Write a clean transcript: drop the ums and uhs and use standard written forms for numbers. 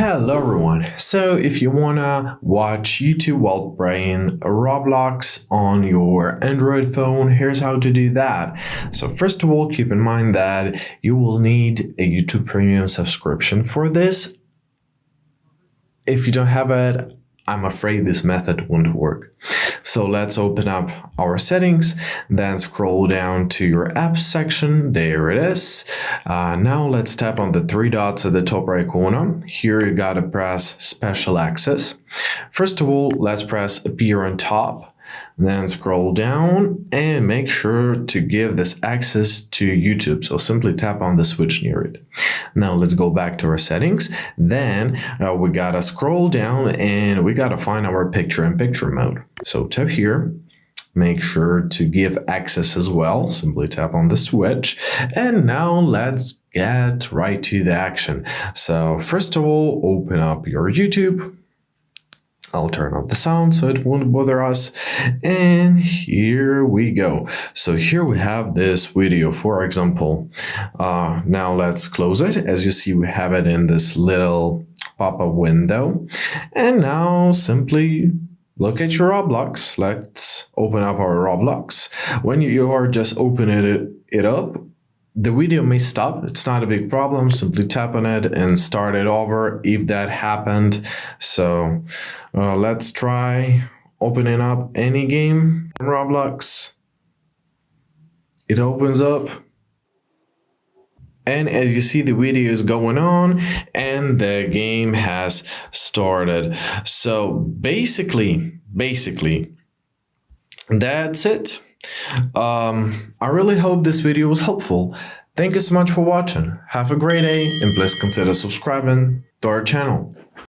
Hello everyone. So if you wanna watch YouTube while playing Roblox on your Android phone, here's how to do that. So first of all, keep in mind that you will need a YouTube Premium subscription for this. If you don't have it, I'm afraid this method won't work. So let's open up our settings, then scroll down to your apps section. There it is. Now let's tap on the three dots at the top right corner. Here you gotta press Special Access. First of all, let's press Appear on top. Then scroll down and make sure to give this access to YouTube. So simply tap on the switch near it. Now let's go back to our settings. Then we gotta scroll down and we gotta find our picture-in-picture mode. So tap here. Make sure to give access as well. Simply tap on the switch. And now let's get right to the action. So first of all, open up your YouTube. I'll turn off the sound so it won't bother us. And here we go. So here we have this video, for example. Now let's close it. As you see, we have it in this little pop-up window. And now simply look at your Roblox. Let's open up our Roblox. When you are just opening it up, the video may stop. It's not a big problem. Simply tap on it and start it over if that happened. So let's try opening up any game on Roblox. It opens up. And as you see, the video is going on and the game has started. So basically, that's it. I really hope this video was helpful. Thank you so much for watching. Have a great day and please consider subscribing to our channel.